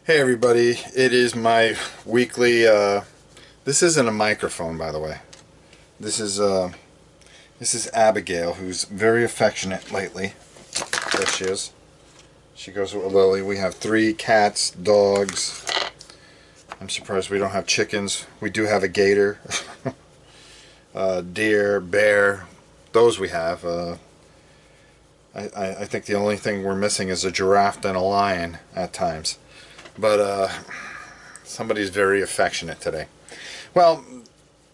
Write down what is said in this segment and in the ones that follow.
Hey everybody, it is my weekly, this isn't a microphone, by the way. This is, uh, this is Abigail, who's very affectionate lately. There she is. She goes with Lily. We have 3 cats, dogs. I'm surprised we don't have chickens. We do have a gator, deer, bear. Those we have. I think the only thing we're missing is a giraffe and a lion at times. But somebody's very affectionate today. Well,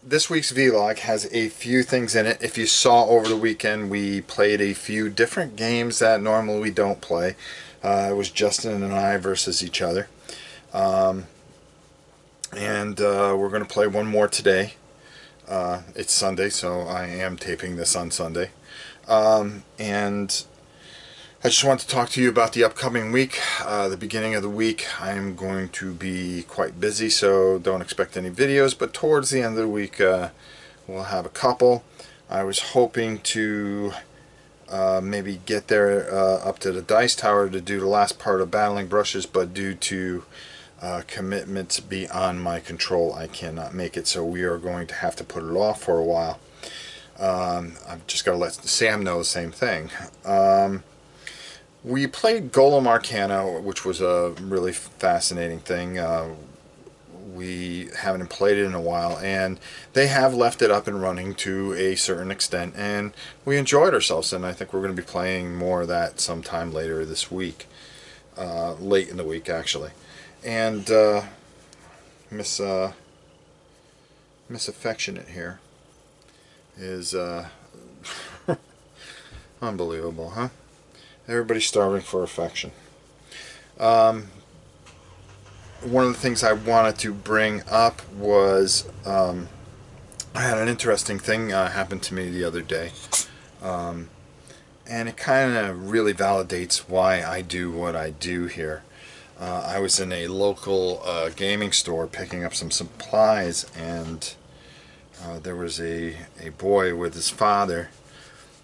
this week's vlog has a few things in it. If you saw over the weekend, we played a few different games that normally we don't play. It was Justin and I versus each other. And we're going to play one more today. It's Sunday, so I am taping this on Sunday. And I just want to talk to you about the upcoming week. The beginning of the week I'm going to be quite busy, so don't expect any videos, but towards the end of the week we'll have a couple. I was hoping to maybe get there up to the dice tower to do the last part of battling brushes, but due to commitments beyond my control I cannot make it, so we are going to have to put it off for a while. I've just got to let Sam know the same thing. We played Golem Arcana, which was a really fascinating thing. We haven't played it in a while, and they have left it up and running to a certain extent, and we enjoyed ourselves, and I think we're going to be playing more of that sometime later this week. Late in the week, actually. And Miss Affectionate here is unbelievable, huh? Everybody's starving for affection. One of the things I wanted to bring up was I had an interesting thing happen to me the other day. And it kind of really validates why I do what I do here. I was in a local gaming store picking up some supplies, and there was a boy with his father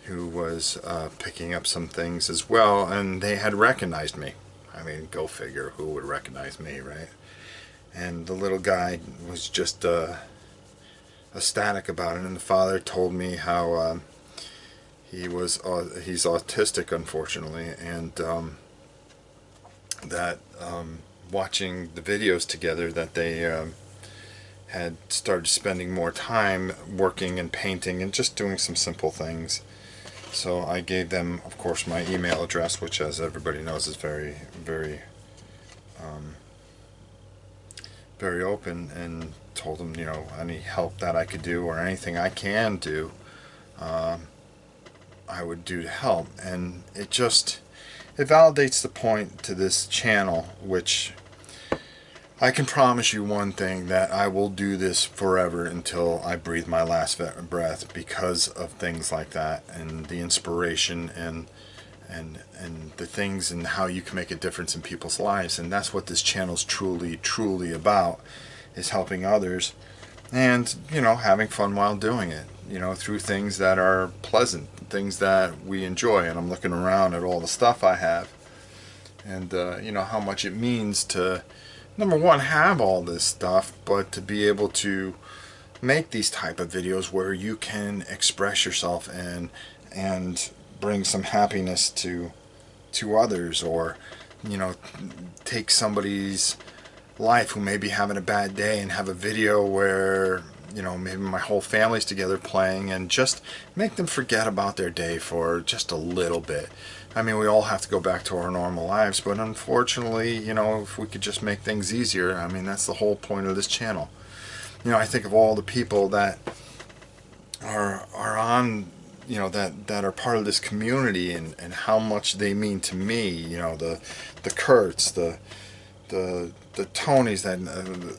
who was picking up some things as well, and they had recognized me. I mean, go figure, who would recognize me, right? And the little guy was just ecstatic about it, and the father told me how he's autistic, unfortunately, and that watching the videos together that they had started spending more time working and painting and just doing some simple things. So I gave them, of course, my email address, which, as everybody knows, is very, very, very open, and told them, you know, any help that I could do or anything I can do, I would do to help. And it validates the point to this channel, which I can promise you one thing, that I will do this forever until I breathe my last breath, because of things like that, and the inspiration and the things and how you can make a difference in people's lives. And that's what this channel's truly about, is helping others and, you know, having fun while doing it, you know, through things that are pleasant, things that we enjoy. And I'm looking around at all the stuff I have, and you know, how much it means to, number one, have all this stuff, but to be able to make these type of videos where you can express yourself and bring some happiness to others, or, you know, take somebody's life who may be having a bad day and have a video where, you know, maybe my whole family's together playing, and just make them forget about their day for just a little bit. I mean, we all have to go back to our normal lives, but unfortunately, you know, if we could just make things easier, I mean, that's the whole point of this channel. You know, I think of all the people that are on, you know, that are part of this community, and how much they mean to me. You know, the Kurtz, the Tonys, that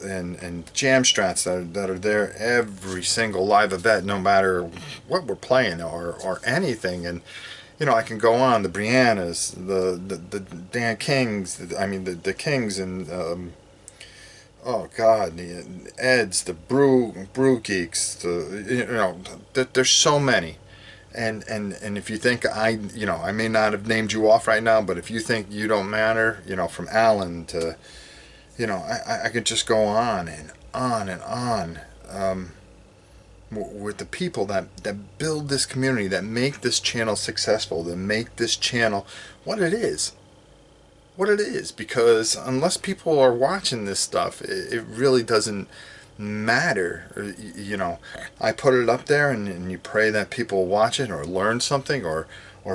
and Jamstrats that are there every single live event, no matter what we're playing or anything. And, you know, I can go on, the Briannas, the Dan Kings, I mean the Kings, and oh God, the Eds, the Brew Geeks, you know, there's so many. And if you think you know, I may not have named you off right now, but if you think you don't matter, you know, from Alan to You know, I could just go on and on and on, with the people that build this community, that make this channel successful, that make this channel what it is. What it is. Because unless people are watching this stuff, it really doesn't matter. You know, I put it up there, and you pray that people watch it or learn something, or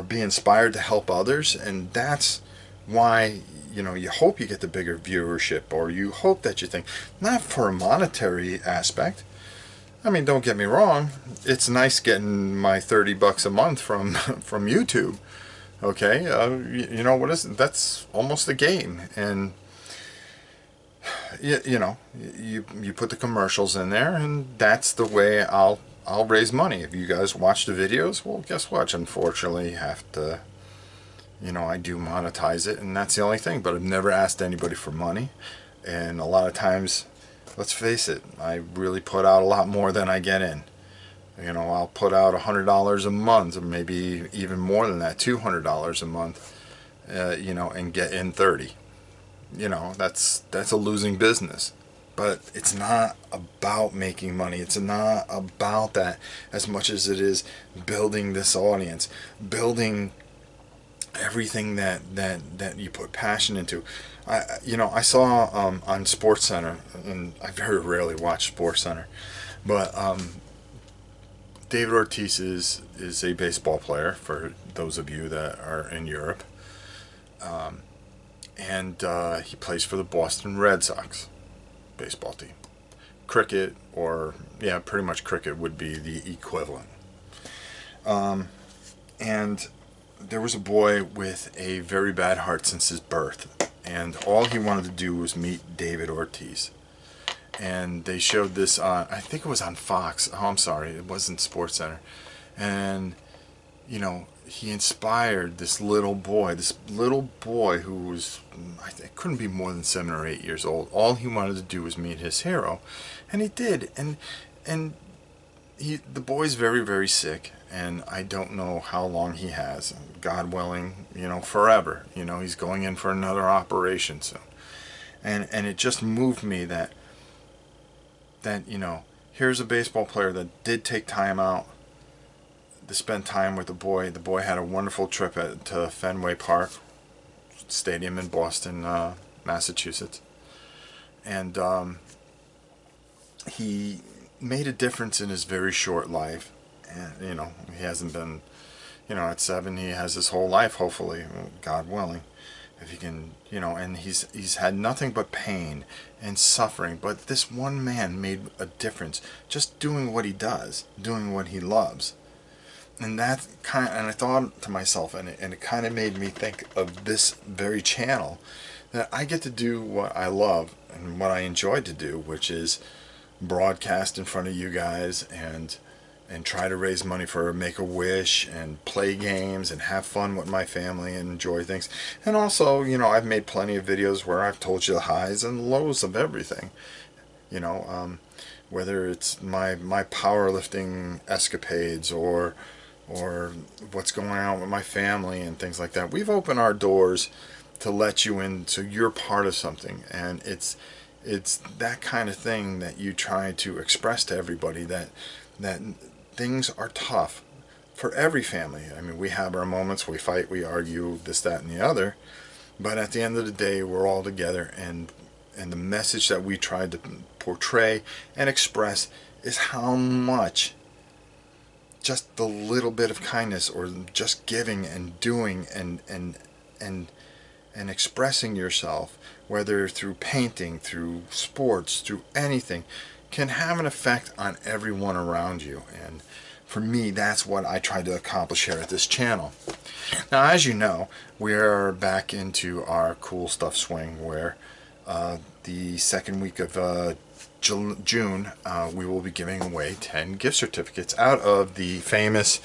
be inspired to help others. And that's why, you know, you hope you get the bigger viewership, or you hope that you think, not for a monetary aspect. I mean, don't get me wrong, it's nice getting my $30 a month from from YouTube. Okay, you know what is that's almost a game. And you know, you put the commercials in there, and that's the way I'll raise money. If you guys watch the videos, well, guess what? Unfortunately, you have to, you know, I do monetize it, and that's the only thing. But I've never asked anybody for money, and a lot of times, let's face it, I really put out a lot more than I get in. You know, I'll put out $100 a month, or maybe even more than that, $200 a month, you know, and get in 30. You know, that's a losing business. But it's not about making money. It's not about that as much as it is building this audience, building everything that you put passion into. You know, I saw on Sports Center, and I very rarely watch Sports Center, but David Ortiz is a baseball player, for those of you that are in Europe, and he plays for the Boston Red Sox baseball team. Cricket, or yeah, pretty much cricket would be the equivalent. And there was a boy with a very bad heart since his birth, and all he wanted to do was meet David Ortiz. And they showed this on, I think it was on Fox. Oh, I'm sorry, it wasn't Sports Center. And you know, he inspired this little boy who was, I think, couldn't be more than 7 or 8 years old. All he wanted to do was meet his hero, and he did. And the boy's very, very sick, and I don't know how long he has. God willing, you know, forever. You know, he's going in for another operation soon. And it just moved me that you know, here's a baseball player that did take time out to spend time with the boy. The boy had a wonderful trip to Fenway Park Stadium in Boston, Massachusetts, and he made a difference in his very short life. And you know, he hasn't been, you know, at 7 he has his whole life, hopefully, God willing, if he can, you know. And he's had nothing but pain and suffering, but this one man made a difference just doing what he does, doing what he loves. And that and I thought to myself, and it kind of made me think of this very channel, that I get to do what I love and what I enjoy to do, which is broadcast in front of you guys, and try to raise money for Make-A-Wish, and play games and have fun with my family and enjoy things. And also, you know, I've made plenty of videos where I've told you the highs and lows of everything. You know, whether it's my powerlifting escapades, or what's going on with my family and things like that. We've opened our doors to let you in, so you're part of something. And it's that kind of thing that you try to express to everybody, that things are tough for every family. I mean, we have our moments, we fight, we argue, this, that, and the other, but at the end of the day, we're all together. And the message that we try to portray and express is how much just the little bit of kindness, or just giving and doing and expressing yourself, whether through painting, through sports, through anything, can have an effect on everyone around you. And for me, that's what I try to accomplish here at this channel. Now, as you know, we are back into our cool stuff swing, where the second week of June, we will be giving away 10 gift certificates out of the famous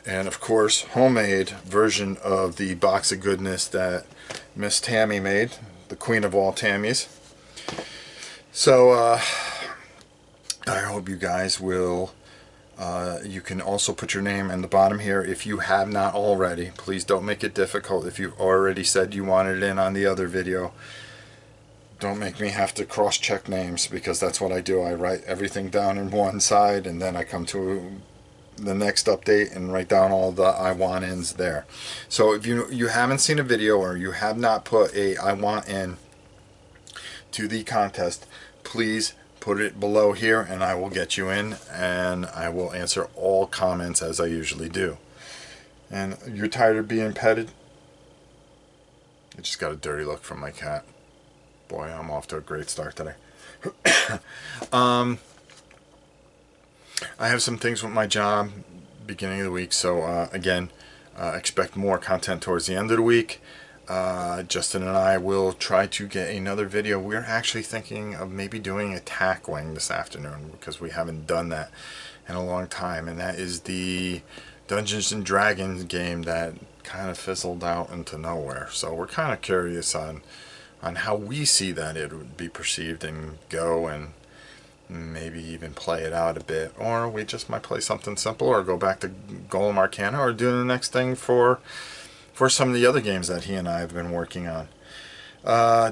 and, of course, homemade version of the box of goodness that Miss Tammy made, the queen of all Tammys. So I hope you guys will. You can also put your name in the bottom here if you have not already. Please don't make it difficult. If you've already said you wanted it in on the other video, Don't make me have to cross-check names, because that's what I do. I write everything down in one side, and then I come to the next update and write down all the I want ins there. So if you haven't seen a video, or you have not put a I want in to the contest, please put it below here and I will get you in, and I will answer all comments as I usually do. And you're tired of being petted? I just got a dirty look from my cat. Boy, I'm off to a great start today. I have some things with my job beginning of the week, so again, expect more content towards the end of the week. Justin and I will try to get another video. We're actually thinking of maybe doing a tack wing this afternoon, because we haven't done that in a long time, and that is the Dungeons and Dragons game that kind of fizzled out into nowhere. So we're kind of curious on how we see that it would be perceived and go, and maybe even play it out a bit, or we just might play something simple, or go back to Golem Arcana, or do the next thing for some of the other games that he and I have been working on.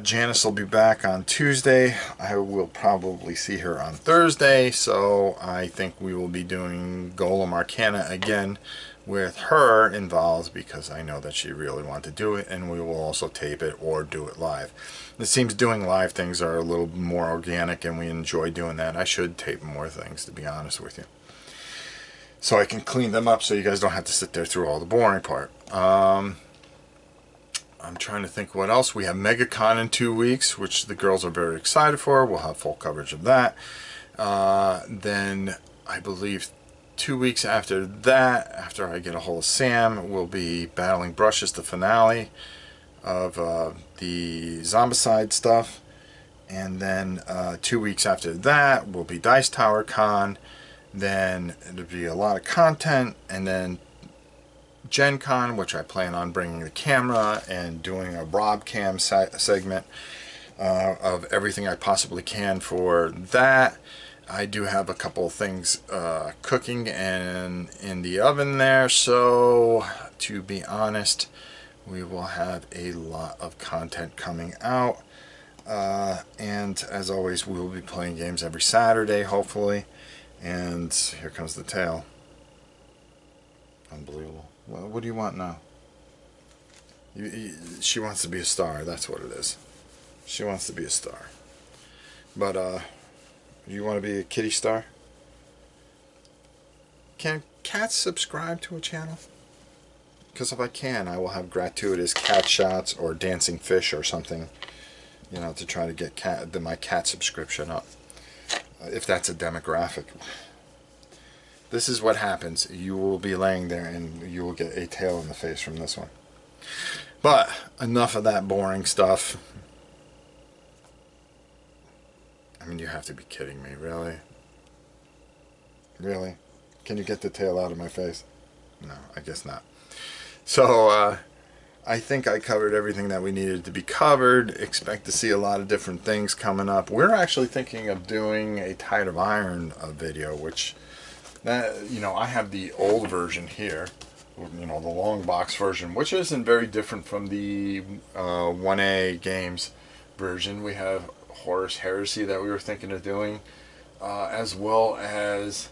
Janice will be back on Tuesday. I will probably see her on Thursday, so I think we will be doing Golem Arcana again with her involved, because I know that she really wanted to do it, and we will also tape it or do it live. It seems doing live things are a little more organic, and we enjoy doing that. I should tape more things, to be honest with you, so I can clean them up so you guys don't have to sit there through all the boring part. I'm trying to think what else. We have MegaCon in 2 weeks, which the girls are very excited for. We'll have full coverage of that. Then I believe 2 weeks after that, after I get a hold of Sam, we'll be Battling Brushes, the finale of the Zombicide stuff. And then 2 weeks after that will be Dice Tower Con. Then it'll be a lot of content, and then Gen Con, which I plan on bringing the camera and doing a Rob Cam segment of everything I possibly can for that. I do have a couple of things cooking and in the oven there, so to be honest, we will have a lot of content coming out. And as always, we will be playing games every Saturday, hopefully. And here comes the tail. Unbelievable. Well, what do you want now? She wants to be a star. That's what it is. She wants to be a star. But you want to be a kitty star? Can cats subscribe to a channel? Because if I can, I will have gratuitous cat shots or dancing fish or something, you know, to try to get my cat subscription up. If that's a demographic. This is what happens. You will be laying there and you will get a tail in the face from this one. But enough of that boring stuff. I mean, you have to be kidding me. Really? Really? Can you get the tail out of my face? No, I guess not. So, I think I covered everything that we needed to be covered. Expect to see a lot of different things coming up. We're actually thinking of doing a Tide of Iron video, which, you know, I have the old version here, you know, the long box version, which isn't very different from the 1A games version. We have Horus Heresy that we were thinking of doing, as well as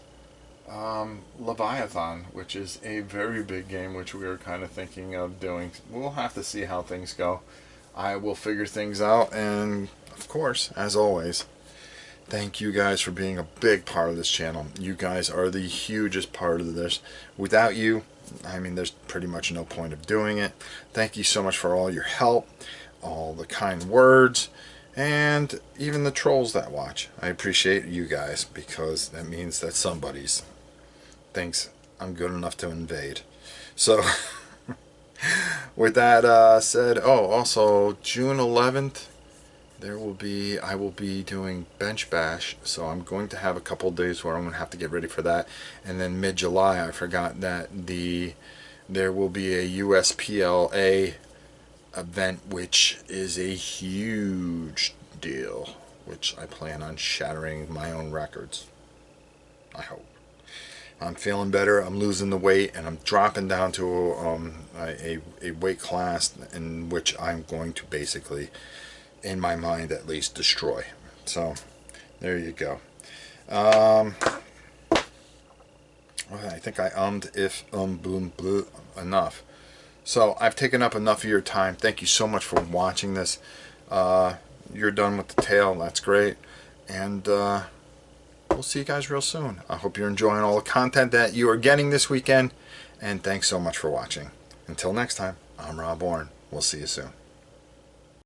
Leviathan, which is a very big game, which we were kind of thinking of doing. We'll have to see how things go. I will figure things out, and of course, as always, thank you guys for being a big part of this channel. You guys are the hugest part of this. Without you, I mean, there's pretty much no point of doing it. Thank you so much for all your help, all the kind words, and even the trolls that watch. I appreciate you guys, because that means that somebody's thinks I'm good enough to invade. So with that said, also June 11th I will be doing Bench Bash, so I'm going to have a couple days where I'm going to have to get ready for that. And then mid-July, I forgot that there will be a USPLA event, which is a huge deal, which I plan on shattering my own records. I hope. I'm feeling better. I'm losing the weight, and I'm dropping down to a weight class in which I'm going to basically in my mind at least, destroy. So there you go. I think I if, boom, blue enough. So I've taken up enough of your time. Thank you so much for watching this. You're done with the tail. That's great. And we'll see you guys real soon. I hope you're enjoying all the content that you are getting this weekend. And thanks so much for watching. Until next time, I'm Rob Bourne. We'll see you soon.